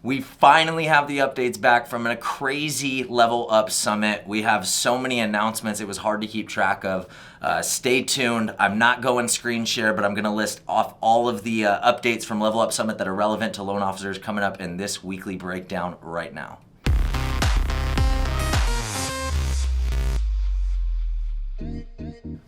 We finally have the updates back from a crazy LevelUp summit. We have so many announcements, it was hard to keep track of. Stay tuned. I'm not going screen share, but I'm going to list off all of the updates from LevelUp Summit that are relevant to loan officers coming up in this weekly breakdown right now.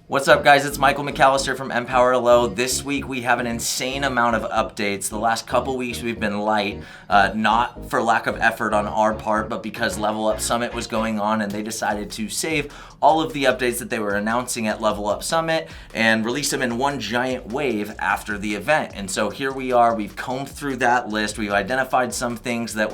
What's up, guys? It's Michael McAllister from Empower LO. This week we have an insane amount of updates. The last couple weeks we've been light, not for lack of effort on our part, but because LevelUp Summit was going on and they decided to save all of the updates that they were announcing at LevelUp Summit and release them in one giant wave after the event. And so here we are. We've combed through that list. We've identified some things that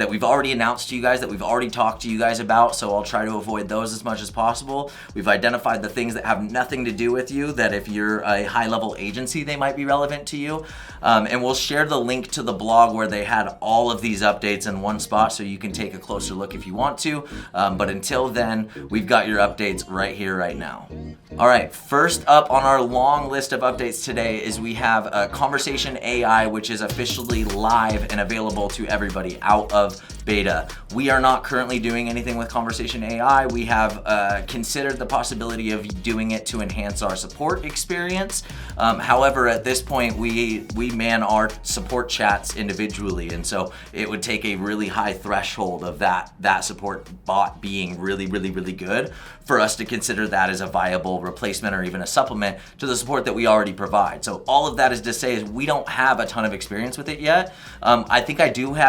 we've already announced to you guys, that we've already talked to you guys about. So I'll try to avoid those as much as possible. We've identified the things that have nothing to do with you, that if you're a high-level agency, they might be relevant to you. And we'll share the link to the blog where they had all of these updates in one spot so you can take a closer look if you want to. But until then, we've got your updates right here, right now. All right, first up on our long list of updates today is we have Conversation AI, which is officially live and available to everybody out of beta. We are not currently doing anything with Conversation AI. We have considered the possibility of doing it to enhance our support experience. However, at this point, we man our support chats individually, and so it would take a really high threshold of that support bot being really good for us to consider that as a viable replacement or even a supplement to the support that we already provide. So all of that is to say is we don't have a ton of experience with it yet. I think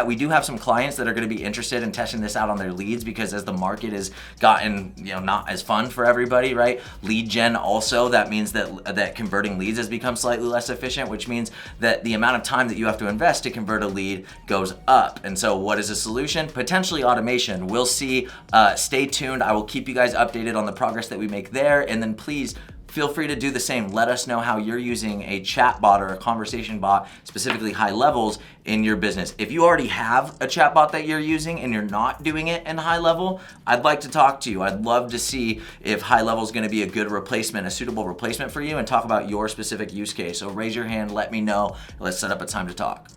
we do have some clients that are going to be interested in testing this out on their leads, because as the market has gotten not as fun for everybody, right? Lead gen also, that means that converting leads has become slightly less efficient, which means that the amount of time that you have to invest to convert a lead goes up. And so what is a solution? Potentially automation. We'll see. Stay tuned. I will keep you guys updated on the progress that we make there, and then please feel free to do the same. Let us know how you're using a chat bot or a conversation bot, specifically high levels, in your business. If you already have a chat bot that you're using and you're not doing it in high level, I'd like to talk to you. I'd love to see if high level is going to be a good replacement, a suitable replacement for you, and talk about your specific use case. So raise your hand, let me know. Let's set up a time to talk.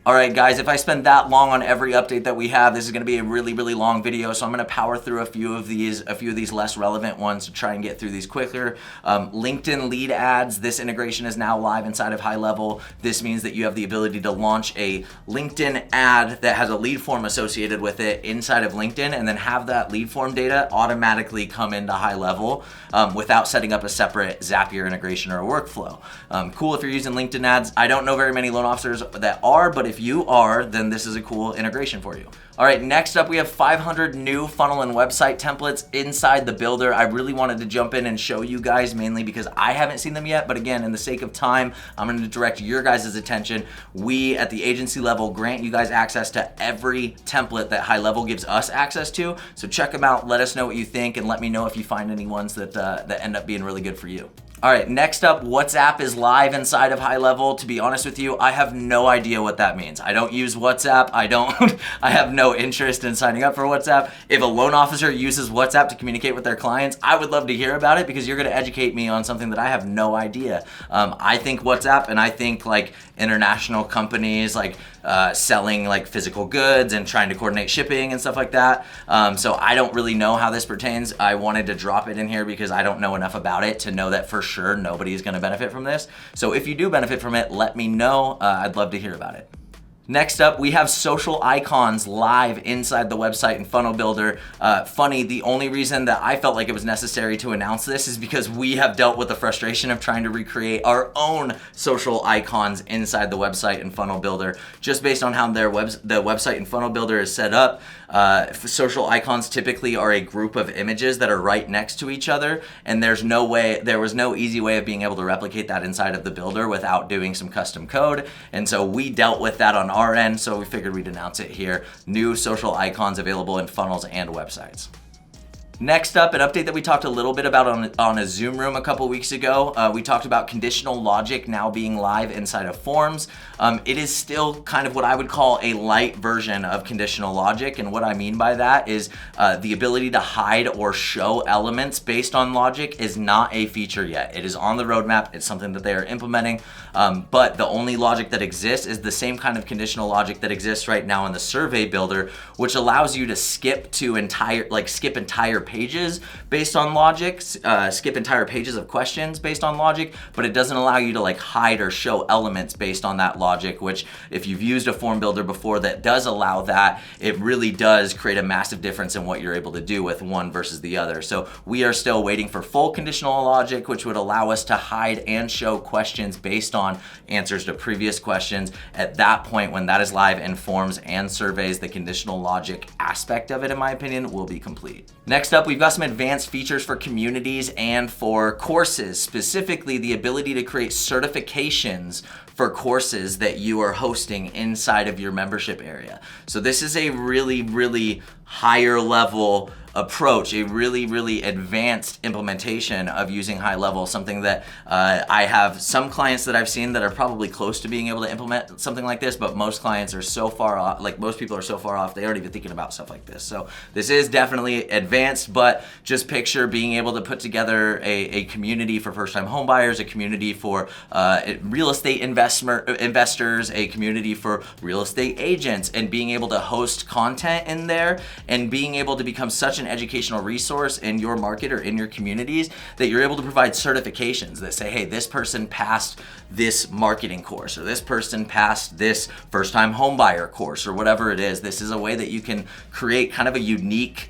All right, guys, if I spend that long on every update that we have, this is going to be a really long video, so I'm going to power through a few of these less relevant ones to try and get through these quicker. LinkedIn lead ads, this integration is now live inside of HighLevel. This means that you have the ability to launch a LinkedIn ad that has a lead form associated with it inside of LinkedIn, and then have that lead form data automatically come into HighLevel without setting up a separate Zapier integration or a workflow. Cool if you're using LinkedIn ads. I don't know very many loan officers that are, but if you are, then this is a cool integration for you. All right, next up we have 500 new funnel and website templates inside the builder. I really wanted to jump in and show you guys, mainly because I haven't seen them yet, but again, in the sake of time, I'm going to direct your guys' attention. We at the agency level grant you guys access to every template that HighLevel gives us access to, so check them out, let us know what you think, and let me know if you find any ones that end up being really good for you. All right, next up, WhatsApp is live inside of HighLevel. To be honest with you, I have no idea what that means. I don't use WhatsApp. I have no interest in signing up for WhatsApp. If a loan officer uses WhatsApp to communicate with their clients, I would love to hear about it, because you're gonna educate me on something that I have no idea. I think WhatsApp, and I think like international companies like selling like physical goods and trying to coordinate shipping and stuff like that. So I don't really know how this pertains. I wanted to drop it in here because I don't know enough about it to know that for sure nobody is going to benefit from this. So if you do benefit from it, let me know. I'd love to hear about it. Next up, we have social icons live inside the website and funnel builder. Funny, the only reason that I felt like it was necessary to announce this is because we have dealt with the frustration of trying to recreate our own social icons inside the website and funnel builder. Just based on how the website and funnel builder is set up, social icons typically are a group of images that are right next to each other, and there was no easy way of being able to replicate that inside of the builder without doing some custom code. And so we dealt with that on our end, so we figured we'd announce it here. New social icons available in funnels and websites. Next up, an update that we talked a little bit about on a Zoom room a couple weeks ago. We talked about conditional logic now being live inside of forms. It is still kind of what I would call a light version of conditional logic, and what I mean by that is the ability to hide or show elements based on logic is not a feature yet. It is on the roadmap. It's something that they are implementing, but the only logic that exists is the same kind of conditional logic that exists right now in the survey builder, which allows you to skip entire pages based on logic, skip entire pages of questions based on logic, but it doesn't allow you to like hide or show elements based on that logic, which if you've used a form builder before that does allow that, it really does create a massive difference in what you're able to do with one versus the other. So we are still waiting for full conditional logic, which would allow us to hide and show questions based on answers to previous questions. At that point, when that is live in forms and surveys, the conditional logic aspect of it, in my opinion, will be complete. Next up, we've got some advanced features for communities and for courses, specifically the ability to create certifications for courses that you are hosting inside of your membership area. So this is a really higher level approach, a really advanced implementation of using HighLevel, something that I have some clients that I've seen that are probably close to being able to implement something like this, but most clients are so far off, like most people are so far off, they aren't even thinking about stuff like this. So this is definitely advanced, but just picture being able to put together a community for first-time homebuyers, a community for real estate investors, a community for real estate agents, and being able to host content in there and being able to become such an educational resource in your market or in your communities that you're able to provide certifications that say, hey, this person passed this marketing course, or this person passed this first-time homebuyer course, or whatever it is. This is a way that you can create kind of a unique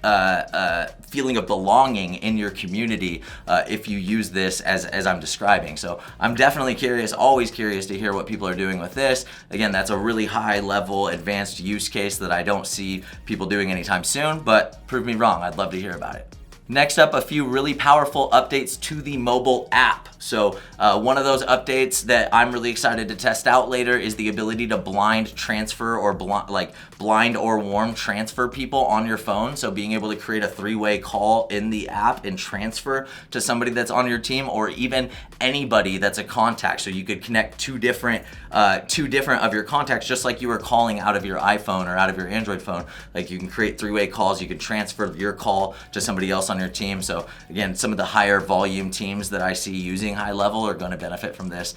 feeling of belonging in your community if you use this as I'm describing. So I'm definitely curious, always curious to hear what people are doing with this. Again, that's a really high level advanced use case that I don't see people doing anytime soon, but prove me wrong. I'd love to hear about it. Next up, a few really powerful updates to the mobile app. So one of those updates that I'm really excited to test out later is the ability to blind transfer or blind or warm transfer people on your phone. So being able to create a three-way call in the app and transfer to somebody that's on your team, or even anybody that's a contact. So you could connect two different of your contacts, just like you were calling out of your iPhone or out of your Android phone. Like you can create three-way calls. You can transfer your call to somebody else on your team. So again, some of the higher volume teams that I see using HighLevel are going to benefit from this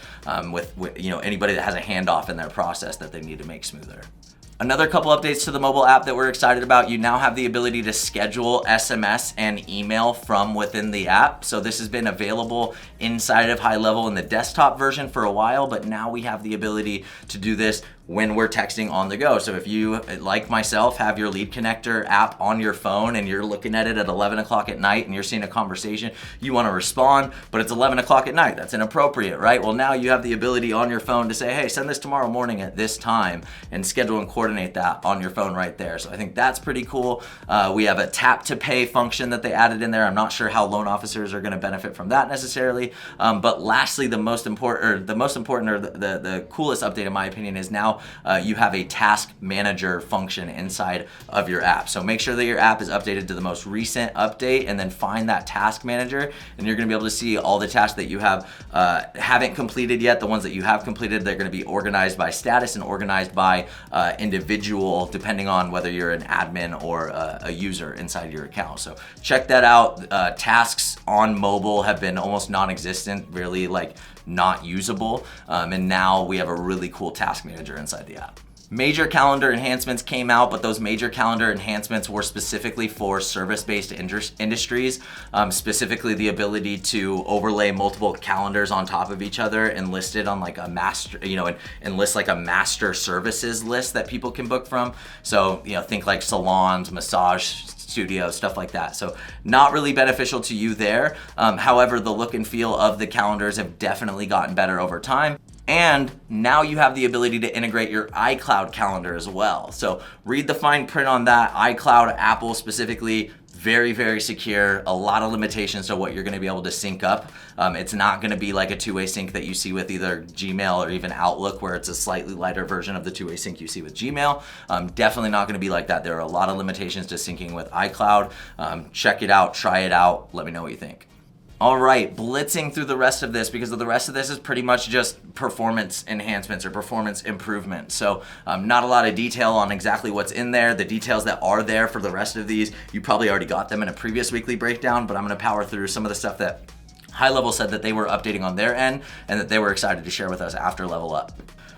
with anybody that has a handoff in their process that they need to make smoother. Another couple updates to the mobile app that we're excited about. You now have the ability to schedule SMS and email from within the app. So this has been available inside of HighLevel in the desktop version for a while, but now we have the ability to do this when we're texting on the go. So if you, like myself, have your Lead Connector app on your phone and you're looking at it at 11 o'clock at night and you're seeing a conversation, you want to respond, but it's 11 o'clock at night. That's inappropriate, right? Well, now you have the ability on your phone to say, hey, send this tomorrow morning at this time, and schedule and coordinate that on your phone right there. So I think that's pretty cool. We have a tap to pay function that they added in there. I'm not sure how loan officers are going to benefit from that necessarily. But lastly, the coolest update in my opinion is now you have a task manager function inside of your app. So make sure that your app is updated to the most recent update, and then find that task manager, and you're going to be able to see all the tasks that you haven't completed yet. The ones that you have completed, they're going to be organized by status and organized by individual, depending on whether you're an admin or a user inside your account. So check that out. Tasks on mobile have been almost non-existent, really not usable, and now we have a really cool task manager inside the app. Major calendar enhancements came out, but those major calendar enhancements were specifically for service-based industries, specifically the ability to overlay multiple calendars on top of each other and list it on like a master, and list like a master services list that people can book from. So, think like salons, massage studios, stuff like that. So not really beneficial to you there. However, the look and feel of the calendars have definitely gotten better over time. And now you have the ability to integrate your iCloud calendar as well. So read the fine print on that. iCloud, Apple specifically, very, very secure, a lot of limitations to what you're gonna be able to sync up. It's not gonna be like a two-way sync that you see with either Gmail or even Outlook, where it's a slightly lighter version of the two-way sync you see with Gmail. Definitely not gonna be like that. There are a lot of limitations to syncing with iCloud. Check it out, try it out, let me know what you think. All right, blitzing through the rest of this, because the rest of this is pretty much just performance enhancements or performance improvement. So not a lot of detail on exactly what's in there. The details that are there for the rest of these, you probably already got them in a previous weekly breakdown, but I'm gonna power through some of the stuff that HighLevel said that they were updating on their end and that they were excited to share with us after Level Up.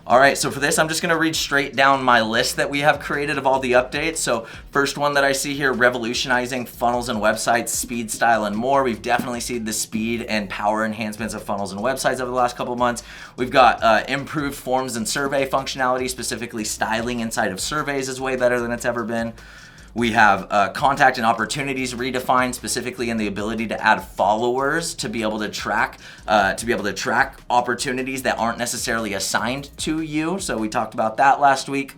All right, so for this, I'm just gonna read straight down my list that we have created of all the updates. So first one that I see here, revolutionizing funnels and websites, speed, style, and more. We've definitely seen the speed and power enhancements of funnels and websites over the last couple of months. We've got improved forms and survey functionality, specifically styling inside of surveys is way better than it's ever been. We have contact and opportunities redefined, specifically in the ability to add followers to be able to track opportunities that aren't necessarily assigned to you. So we talked about that last week.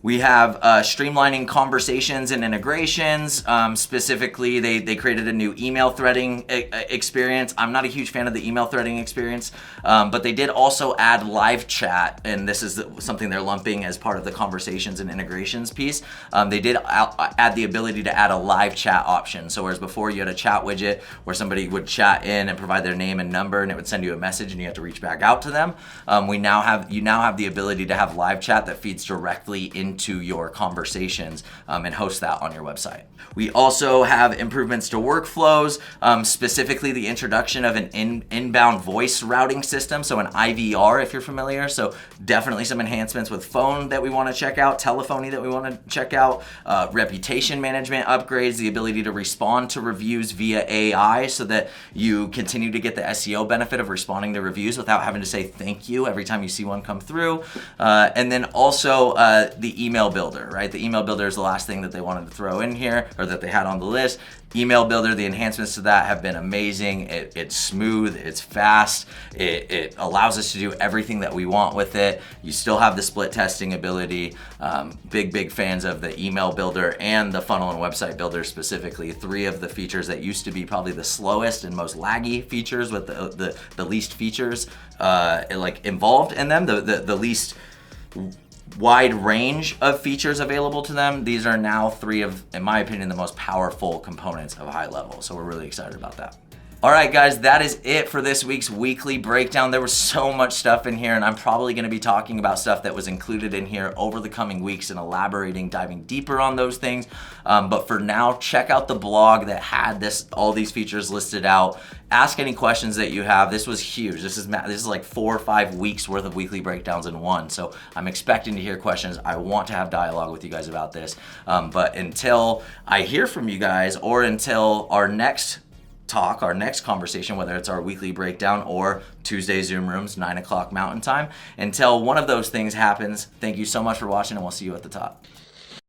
We have streamlining conversations and integrations. Specifically, they created a new email threading experience. I'm not a huge fan of the email threading experience, but they did also add live chat, and this is something they're lumping as part of the conversations and integrations piece. They did add the ability to add a live chat option. So whereas before you had a chat widget where somebody would chat in and provide their name and number, and it would send you a message and you have to reach back out to them, you now have the ability to have live chat that feeds directly into your conversations and host that on your website. We also have improvements to workflows, specifically the introduction of an inbound voice routing system, so an IVR if you're familiar. So definitely some enhancements with phone that we want to check out, telephony that we want to check out, reputation management upgrades, the ability to respond to reviews via AI so that you continue to get the SEO benefit of responding to reviews without having to say thank you every time you see one come through. And then also the email builder, right? The email builder is the last thing that they wanted to throw in here, or that they had on the list. Email builder, the enhancements to that have been amazing. It's smooth, it's fast, it allows us to do everything that we want with it. You still have the split testing ability. Big fans of the email builder and the funnel and website builder specifically. Three of the features that used to be probably the slowest and most laggy features with the least features involved in them, the least wide range of features available to them. These are now three of, in my opinion, the most powerful components of HighLevel. So we're really excited about that. All right, guys, that is it for this week's weekly breakdown. There was so much stuff in here, and I'm probably going to be talking about stuff that was included in here over the coming weeks and elaborating, diving deeper on those things. But for now, check out the blog that had all these features listed out. Ask any questions that you have. This was huge. This is like 4 or 5 weeks worth of weekly breakdowns in one. So I'm expecting to hear questions. I want to have dialogue with you guys about this. But until I hear from you guys, or until our next conversation, whether it's our weekly breakdown or Tuesday Zoom rooms, 9 o'clock Mountain Time, until one of those things happens, thank you so much for watching, and we'll see you at the top.